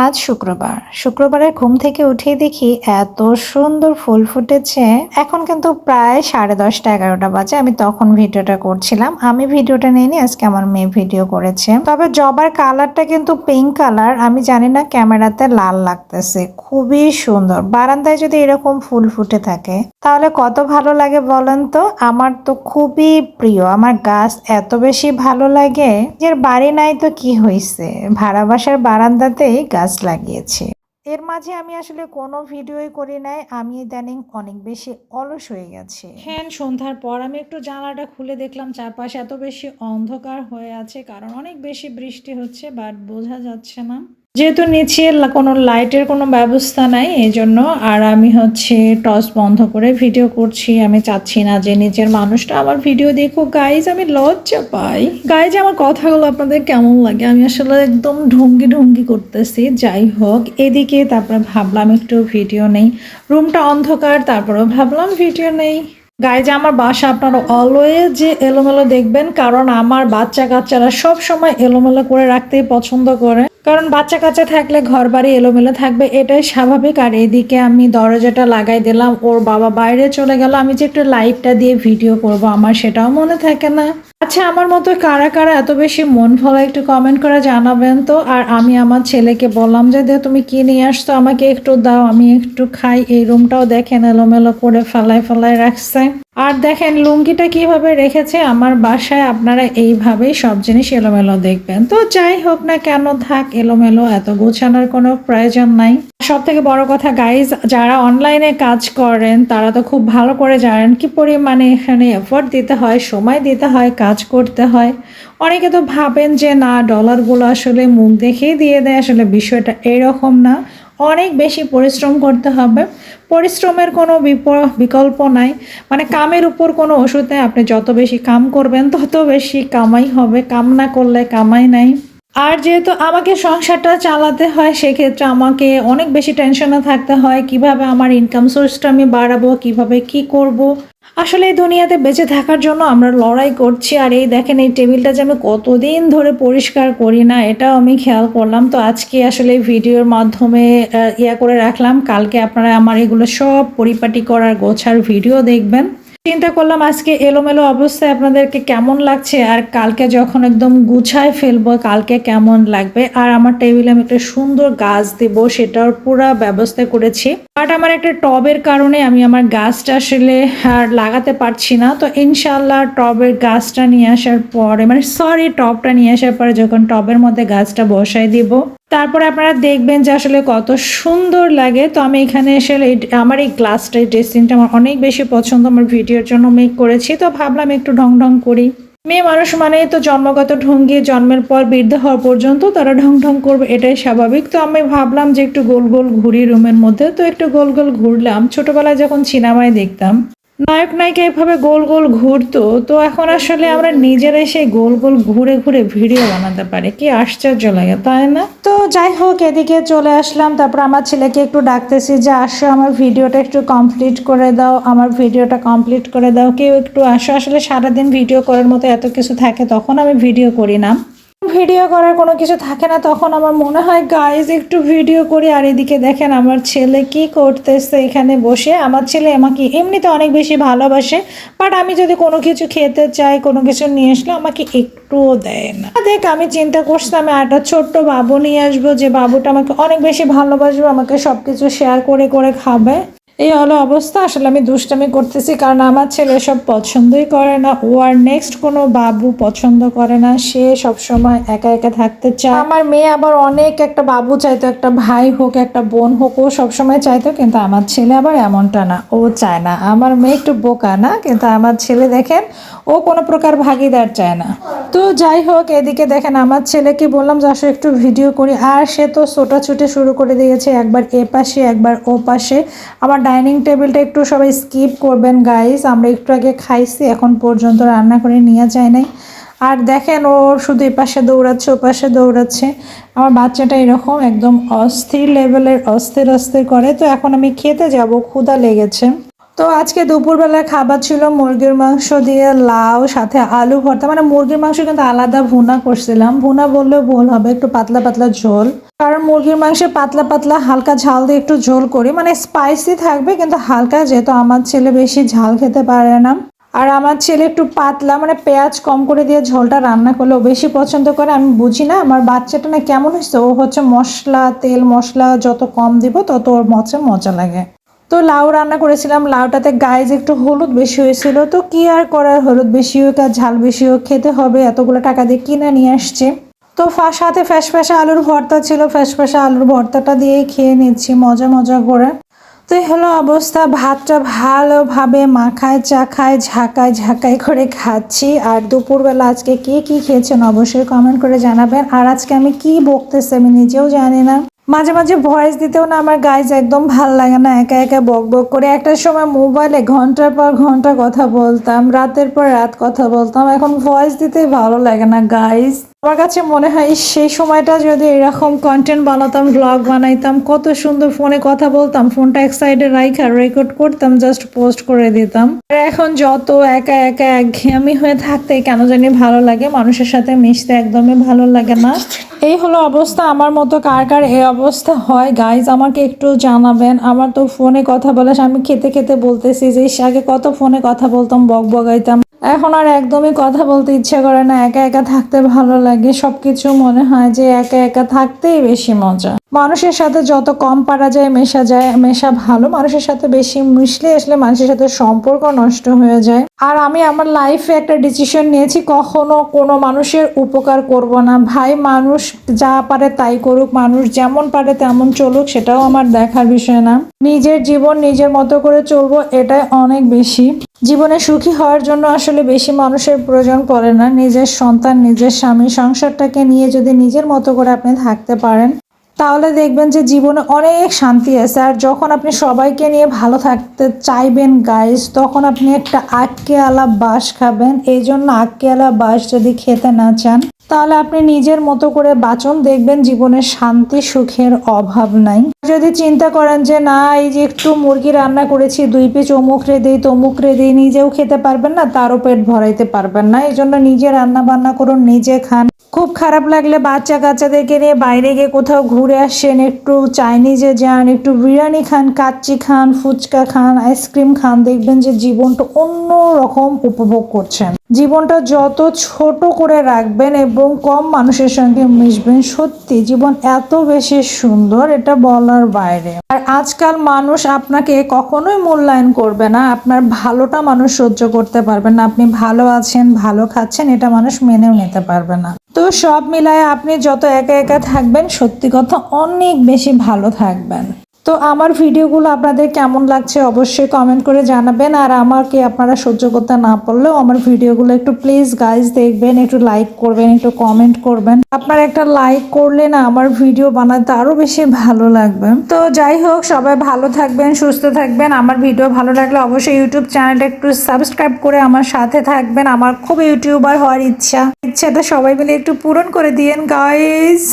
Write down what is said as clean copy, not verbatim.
আজ শুক্রবারের ঘুম থেকে উঠে দেখি এত সুন্দর ফুল ফুটেছে। এখন কিন্তু প্রায় 10:30-11টা বাজে। আমি তখন ভিডিওটা করছিলাম। আমি ভিডিওটা নিইনি, আজকে আমার মেয়ে ভিডিও করেছে। তবে জবার কালারটা কিন্তু পিঙ্ক কালার। আমি জানি না ক্যামেরাতে লাল লাগতেছে, খুবই সুন্দর। বারান্দায় যদি এরকম ফুল ফুটে থাকে তাহলে কত ভালো লাগে বলেন তো। আমার তো খুবই প্রিয়, আমার গাছ এত বেশি ভালো লাগে। যে বাড়ি নাই তো কি হয়েছে, ভাড়া বাসার বারান্দাতেই গাছ লাগিয়েছি। এর মাঝে আমি আসলে কোনো ভিডিওই করি নাই। আমি ইদানিং অনেক বেশি অলস হয়ে গেছি। হ্যাঁ, সন্ধ্যার পর আমি একটু জানালাটা খুলে দেখলাম চারপাশে এত বেশি অন্ধকার হয়ে আছে, কারণ অনেক বেশি বৃষ্টি হচ্ছে, বাট বোঝা যাচ্ছে না যেহেতু নিচে কোনো লাইটের কোনো ব্যবস্থা নাই, এই জন্য। আর আমি টর্চ বন্ধ করে ভিডিও করছি। আমি চাচ্ছি না যে নিচের মানুষটা আমার ভিডিও দেখুক। গাইজ, আমি লজ্জা পাই। গাইজ, আমার কথাগুলো আপনাদের কেমন লাগে? আমি আসলে একদম ঢঙ্গি ঢঙ্গি করতেছি। যাই হোক, এদিকে তারপরে ভাবলাম একটু ভিডিও নেই। রুমটা অন্ধকার, তারপরেও ভাবলাম ভিডিও নেই। গাইজ, আমার বাসা আপনারা অলওয়েজ যে এলোমেলো দেখবেন, কারণ আমার বাচ্চা কাচ্চারা সব সময় এলোমেলো করে রাখতেই পছন্দ করে। কারণ বাচ্চা কাচ্চা থাকলে ঘর বাড়ি এলোমেলো থাকবে, এটাই স্বাভাবিক। আর এদিকে আমি দরজাটা লাগাই দিলাম, ওর বাবা বাইরে চলে গেল। আমি যে একটু লাইটটা দিয়ে ভিডিও করব, আমার সেটাও মনে থাকে না। আচ্ছা, আমার মতো কারা কারা এত বেশি মন ভালো একটু কমেন্ট করে জানাবেন তো। আর আমি আমার ছেলেকে বললাম যে তুমি কি নিয়ে আসতো, আমাকে একটু দাও, আমি একটু খাই। এই রুমটাও দেখেন এলোমেলো করে ফেলায় রাখছে। আর দেখেন লুঙ্গিটা কিভাবে রেখেছে। আমার বাসায় আপনারা এইভাবেই সব জিনিস এলোমেলো দেখবেন। তো যাই হোক না কেন, থাক এলোমেলো, এত গোছানোর কোনো প্রয়োজন নাই। সব থেকে বড় কথা গাইজ, যারা অনলাইনে কাজ করেন তারা তো খুব ভালো করে জানেন কি পরিমাণে এখানে এফোর্ট দিতে হয়, সময় দিতে হয়, কাজ করতে হয়। অনেকে তো ভাবেন যে না, ডলারগুলো আসলে মুখ দেখেই দিয়ে দেয়। আসলে বিষয়টা এরকম না, অনেক বেশি পরিশ্রম করতে হবে। পরিশ্রমের কোনো বিকল্প নাই। মানে কামের উপর কোনো ওষুধ নেই। আপনি যত বেশি কাম করবেন তত বেশি কামাই হবে, কাম না করলে কামাই নাই। আর যেহেতু আমাকে সংসারটা চালাতে হয়, সেক্ষেত্রে আমাকে অনেক বেশি টেনশনে থাকতে হয় কিভাবে আমার ইনকাম সোর্সটা আমি বাড়াবো, কিভাবে কি করব। আসলে এই দুনিয়াতে বেঁচে থাকার জন্য আমরা লড়াই করছি। আর এই দেখেন, এই টেবিলটা যে আমি কতদিন ধরে পরিষ্কার করি না, এটাও আমি খেয়াল করলাম। তো আজকে আসলে ভিডিওর মাধ্যমে করে রাখলাম, কালকে আপনারা আমার এগুলো সব পরিপাটি করার গোছার ভিডিও দেখবেন। চিন্তা করলাম আজকে এলোমেলো অবস্থায় আপনাদেরকে কেমন লাগছে, আর কালকে যখন একদম গুছায় ফেলবো কালকে কেমন লাগবে। আর আমার টেবিলে আমি একটা সুন্দর গাছ দেবো, সেটার পুরো ব্যবস্থা করেছি। বাট আমার একটা টবের কারণে আমি আমার গাছটা আসলে আর লাগাতে পারছি না। তো ইনশাল্লাহ টবের গাছটা নিয়ে আসার পরে, টবটা নিয়ে আসার পরে যখন টবের মধ্যে গাছটা বসাই দিব, তারপরে আপনারা দেখবেন যে আসলে কত সুন্দর লাগে। তো আমি এখানে আসলে আমার এই গ্লাসটা, এই ড্রেসিংটা আমার অনেক বেশি পছন্দ, আমার ভিডিওর জন্য মেক করেছি। তো ভাবলাম একটু ঢং ঢং করি। মেয়ে মানুষ মানে তো জন্মগত ঢঙ্গি, জন্মের পর বৃদ্ধ হওয়া পর্যন্ত তারা ঢং ঢং করবে, এটাই স্বাভাবিক। তো আমি ভাবলাম যে একটু গোল গোল ঘুরি রুমের মধ্যে। তো একটু গোল গোল ঘুরলাম। ছোটবেলায় যখন সিনেমায় দেখতাম নায়ক নায়িকা এভাবে গোল গোল ঘুরতো, তো এখন আসলে আমরা নিজেরাই সেই গোল গোল ঘুরে ঘুরে ভিডিও বানাতে পারি। কি আশ্চর্য লাগে, তাই না? তো যাই হোক, এদিকে চলে আসলাম। তারপর আমার ছেলেকে একটু ডাকতেছি যে আসো, আমার ভিডিওটা একটু কমপ্লিট করে দাও, আমার ভিডিওটা কমপ্লিট করে দাও, কেউ একটু আসো। আসলে সারাদিন ভিডিও করার মতো এত কিছু থাকে, তখন আমি ভিডিও করি না। ভিডিও করার কোনো কিছু থাকে না, তখন আমার মনে হয় গাইজ একটু ভিডিও করি। আর এদিকে দেখেন আমার ছেলে কি করতেছে এখানে বসে। আমার ছেলে আমাকে এমনিতে অনেক বেশি ভালোবাসে, বাট আমি যদি কোনো কিছু খেতে চাই, কোনো কিছু নিয়ে আসলে আমাকে একটুও দেয় না। দেখ, আমি চিন্তা করছিলাম আমি একটা ছোট্ট বাবু নিয়ে আসবো, যে বাবুটা আমাকে অনেক বেশি ভালোবাসবে, আমাকে সবকিছু শেয়ার করে করে খাবে। এই হলো অবস্থা। আসলে আমি দুষ্টামি করতেছি, কারণ আমার ছেলে সব পছন্দই করে না। ও আর নেক্সট কোনো বাবু পছন্দ করে না, সে সবসময় একা একা থাকতে চায়। আমার মেয়ে আবার অনেক একটা বাবু চাইতো, একটা ভাই হোক, একটা বোন হোক, ও সবসময় চাইতো। কিন্তু আমার ছেলে আবার এমনটা না, ও চায় না। আমার মেয়ে একটু বোকা না, কিন্তু আমার ছেলে দেখেন ও কোনো প্রকার ভাগিদার চায় না। তো যাই হোক, এদিকে দেখেন আমার ছেলেকে বললাম যে আসো একটু ভিডিও করি, আর সে তো ছোটাছুটি শুরু করে দিয়েছে, একবার এ পাশে একবার ও পাশে। আমার ডাইনিং টেবিলটা একটু সবাই স্কিপ করবেন গাইস, আমরা একটু আগে খাইছি, এখন পর্যন্ত রান্না করে নিয়ে যায় নাই। আর দেখেন ও শুধু এপাশে দৌড়াচ্ছে, ও পাশে দৌড়াচ্ছে। আমার বাচ্চাটা এরকম একদম অস্থির লেভেলের অস্থির অস্থির করে। তো এখন আমি খেতে যাব, ক্ষুধা লেগেছে। তো আজকে দুপুরবেলা খাবার ছিল মুরগির মাংস দিয়ে লাউ, সাথে আলু ভর্তা। মানে মুরগির মাংস কিন্তু আলাদা ভুনা করছিলাম, ভুনা বললেও ভুল হবে, একটু পাতলা পাতলা ঝোল। কারণ মুরগির মাংসে পাতলা পাতলা হালকা ঝাল দিয়ে একটু ঝোল করি, মানে স্পাইসি থাকবে কিন্তু হালকা, যেহেতু আমার ছেলে বেশি ঝাল খেতে পারে না। আর আমার ছেলে একটু পাতলা, মানে পেঁয়াজ কম করে দিয়ে ঝোলটা রান্না করলে ও বেশি পছন্দ করে। আমি বুঝি না আমার বাচ্চাটা না কেমন হয়েছে, ও হচ্ছে মশলা তেল মশলা যত কম দিব তত ওর মজা লাগে। তো লাউ রান্না করেছিলাম, লাউটাতে গাইজ একটু হলুদ বেশি হয়েছিল, তো কি আর করার, হলুদ বেশি হোক আর ঝাল বেশি হোক খেতে হবে, এতগুলো টাকা দিয়ে কিনে নিয়ে আসছে। তো সাথে ফ্যাসফ্যাসা আলুর ভর্তা ছিল, ফ্যাসফ্যাসা আলুর ভর্তাটা দিয়েই খেয়ে নিচ্ছি মজা করে। তো এই হলো অবস্থা, ভাতটা ভালোভাবে মাখায় চাখায় ঝাঁকায় করে খাচ্ছি। আর দুপুরবেলা আজকে কে কি খেয়েছেন অবশ্যই কমেন্ট করে জানাবেন। আর আজকে আমি কি বকতেছি আমি নিজেও জানি না। মাঝে মাঝে ভয়েস দিতেও না আমার গাইজ একদম ভাল লাগে না, একা একা বক করে। একটা সময় মোবাইলে ঘন্টার পর ঘন্টা কথা বলতাম, রাতের পর রাত কথা বলতাম, এখন ভয়েস দিতেই ভালো লাগে না গাইজ। আমার কাছে মনে হয় সেই সময়টা যদি এরকম কন্টেন্ট বানাতাম, ব্লগ বানাইতাম, কত সুন্দর ফোনে কথা বলতাম, ফোনটা এক সাইডে রাইখা রেকর্ড করতাম, জাস্ট পোস্ট করে দিতাম। আর এখন যত একা একা একঘেয়েমি হয়ে থাকতে কেন জানি ভালো লাগে, মানুষের সাথে মিশতে একদমই ভালো লাগে না। এই হলো অবস্থা। আমার মতো কার কার এই অবস্থা হয় গাইজ আমাকে একটু জানাবেন। আমার তো ফোনে কথা বলে, আমি খেতে খেতে বলতেছি যে আগে কত ফোনে কথা বলতাম, বগাইতাম, এখন আর একদমই কথা বলতে ইচ্ছা করে না, একা একা থাকতে ভালো লাগে। সবকিছু মনে হয় যে একা একা থাকতেই বেশি মজা। মানুষের সাথে যত কম পারা যায় মেশা ভালো, মানুষের সাথে বেশি মিশলে আসলে মানুষের সাথে সম্পর্ক নষ্ট হয়ে যায়। আর আমি আমার লাইফে একটা ডিসিশন নিয়েছি, কখনো কোনো মানুষের উপকার করব না ভাই। মানুষ যা পারে তাই করুক, মানুষ যেমন পারে তেমন চলুক, সেটাও আমার দেখার বিষয় না। নিজের জীবন নিজের মতো করে চলবো, এটাই অনেক বেশি। জীবনে সুখী হওয়ার জন্য আসলে বেশি মানুষের প্রয়োজন পড়ে না। নিজের সন্তান, নিজের স্বামী, সংসারটাকে নিয়ে যদি নিজের মতো করে আপনি থাকতে পারেন, তাহলে দেখবেন যে জীবনে অনেক শান্তি আছে। আর যখন আপনি সবাইকে নিয়ে ভালো থাকতে চাইবেন গাইজ, তখন আপনি একটা আটকেয়ালা বাঁশ খাবেন। এই জন্য আটকেয়ালা বাঁশ যদি খেতে না চান, তাহলে আপনি নিজের মতো করে বাঁচুন, দেখবেন জীবনে শান্তি সুখের অভাব নাই। যদি চিন্তা করেন যে না, এই যে একটু মুরগি রান্না করেছি, 2 পিস অমুক রে দেই তমুক রে দেই, নিজেও খেতে পারবেন না, তারও পেট ভরাইতে পারবেন না। এই জন্য নিজে রান্না বান্না করুন, নিজে খান। খুব খারাপ লাগলে বাচ্চা কাচ্চাদেরকে নিয়ে বাইরে গিয়ে কোথাও ঘুরে আসেন, একটু চাইনিজে যান, একটু বিরিয়ানি খান, কাচ্চি খান, ফুচকা খান, আইসক্রিম খান, দেখবেন যে জীবনটা অন্য রকম উপভোগ করছেন। জীবনটা যত ছোট করে রাখবেন এবং কম মানুষের সঙ্গে মিশবেন, সত্যি জীবন এত বেশি সুন্দর, এটা বলার বাইরে। আর আজকাল মানুষ আপনাকে কখনোই মূল্যায়ন করবে না, আপনার ভালোটা মানুষ সহ্য করতে পারবে না। আপনি ভালো আছেন, ভালো খাচ্ছেন, এটা মানুষ মেনেও নিতে পারবে না। তো সব মিলায় আপনি যত একা একা থাকবেন, সত্যি কথা অনেক বেশি ভালো থাকবেন। তো আমার ভিডিওগুলো আপনাদের কেমন লাগছে অবশ্যই কমেন্ট করে জানাবেন। আর আমাকে আপনারা সহ্য করতে না পারলেও আমার ভিডিওগুলো একটু প্লিজ গাইজ দেখবেন, একটু লাইক করবেন, একটু কমেন্ট করবেন। আপনার একটা লাইক করলে না আমার ভিডিও বানাতে আরো বেশি ভালো লাগবে। তো যাই হোক, সবাই ভালো থাকবেন, সুস্থ থাকবেন। আমার ভিডিও ভালো লাগলে অবশ্যই ইউটিউব চ্যানেলটা একটু সাবস্ক্রাইব করে আমার সাথে থাকবেন। আমার খুব ইউটিউবার হওয়ার ইচ্ছাটা সবাই মিলে একটু পূরণ করে দিয়েন গাইজ।